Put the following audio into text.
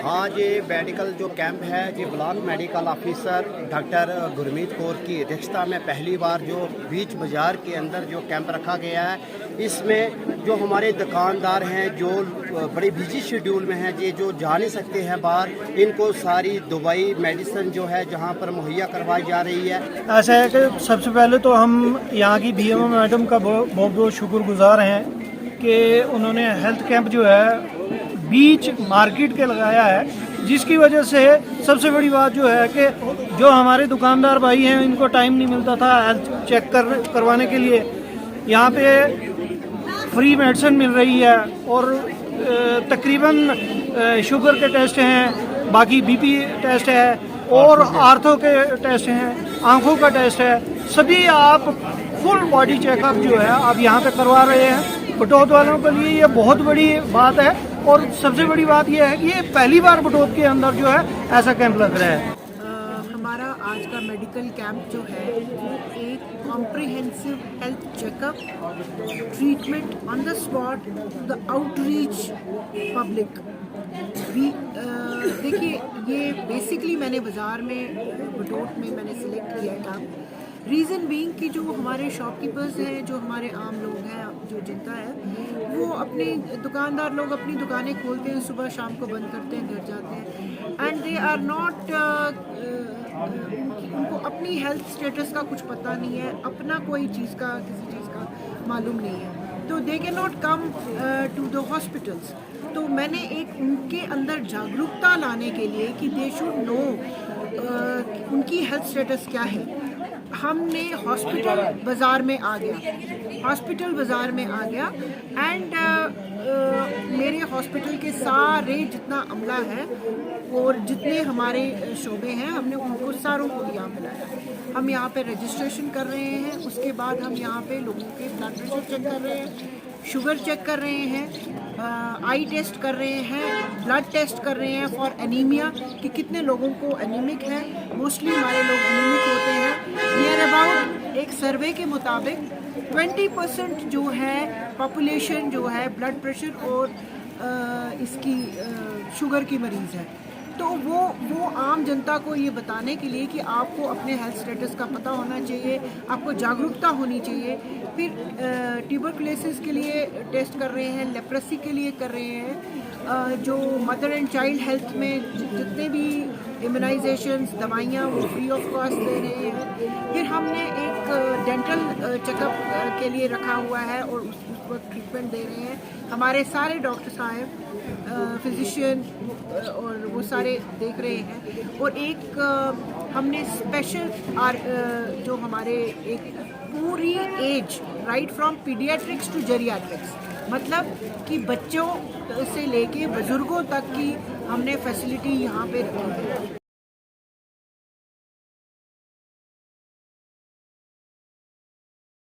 हाँ जी, मेडिकल जो कैंप है जी, block medical officer doctor Gurmeet Kaur की अध्यक्षता में पहली बार जो बीच बाज़ार के अंदर जो कैंप रखा गया है, इसमें जो हमारे दुकानदार हैं जो बड़े बिजी शेड्यूल में हैं, ये जो जा नहीं सकते हैं बाहर, इनको सारी दवाई मेडिसिन जो है जहाँ पर मुहैया करवाई जा रही है। ऐसा है कि सबसे पहले तो हम यहाँ की BMO मैडम का बहुत शुक्रगुजार हैं कि उन्होंने हेल्थ कैंप जो है बीच मार्केट के लगाया है, जिसकी वजह से सबसे बड़ी बात जो है कि जो हमारे दुकानदार भाई हैं इनको टाइम नहीं मिलता था हेल्थ चेक करवाने के लिए। यहाँ पे फ्री मेडिसिन मिल रही है और तकरीबन शुगर के टेस्ट हैं, बाकी BP टेस्ट है और आर्थो के टेस्ट हैं, आंखों का टेस्ट है, सभी आप फुल बॉडी चेकअप जो है आप यहाँ पे करवा रहे हैं। बटोत वालों के लिए ये बहुत बड़ी बात है और सबसे बड़ी बात यह है कि ये पहली बार बटोत के अंदर जो है ऐसा कैंप लग रहा है। हमारा आज का मेडिकल कैंप जो है वो एक comprehensive health checkup, treatment on the spot, the outreach public. देखिए, ये बेसिकली मैंने बाज़ार में बटोत में मैंने सिलेक्ट किया था, रीज़न बीइंग कि जो हमारे शॉपकीपर्स हैं, जो हमारे आम लोग हैं, जो जनता है, वो अपने दुकानदार लोग अपनी दुकानें खोलते हैं, सुबह शाम को बंद करते हैं, घर जाते हैं, एंड दे आर नॉट, उनको अपनी हेल्थ स्टेटस का कुछ पता नहीं है, अपना कोई चीज़ का किसी चीज़ का मालूम नहीं है, तो they can not come to the hospitals. तो मैंने एक उनके अंदर जागरूकता लाने के लिए कि दे शुड नो उनकी हेल्थ स्टेटस क्या है, हमने हॉस्पिटल बाज़ार में आ गया एंड मेरे हॉस्पिटल के सारे जितना अमला है और जितने हमारे शोबे हैं, हमने उनको सारों को यहाँ बुलाया। हम यहाँ पे रजिस्ट्रेशन कर रहे हैं, उसके बाद हम यहाँ पे लोगों के ब्लड प्रेशर चेक कर रहे हैं, शुगर चेक कर रहे हैं, आई टेस्ट कर रहे हैं, ब्लड टेस्ट कर रहे हैं फॉर एनीमिया कि कितने लोगों को एनीमिक है। मोस्टली हमारे लोग एनीमिक होते हैं। नियर अबाउट एक सर्वे के मुताबिक 20% जो है पॉपुलेशन जो है ब्लड प्रेशर और इसकी शुगर की मरीज़ है। तो वो आम जनता को ये बताने के लिए कि आपको अपने हेल्थ स्टेटस का पता होना चाहिए, आपको जागरूकता होनी चाहिए। फिर ट्यूबरकुलोसिस के लिए टेस्ट कर रहे हैं, लेप्रेसी के लिए कर रहे हैं, जो मदर एंड चाइल्ड हेल्थ में जितने भी इम्यूनाइजेशंस दवाइयाँ वो फ्री ऑफ कॉस्ट दे रहे हैं। फिर हमने एक डेंटल चेकअप के लिए रखा हुआ है और उसको ट्रीटमेंट दे रहे हैं। हमारे सारे डॉक्टर साहब, फिजिशियन और वो सारे देख रहे हैं। और एक हमने स्पेशल जो हमारे एक पूरी age right from pediatrics to geriatrics, मतलब कि बच्चों से लेके बुजुर्गों तक की हमने फैसिलिटी यहाँ पे रखी है।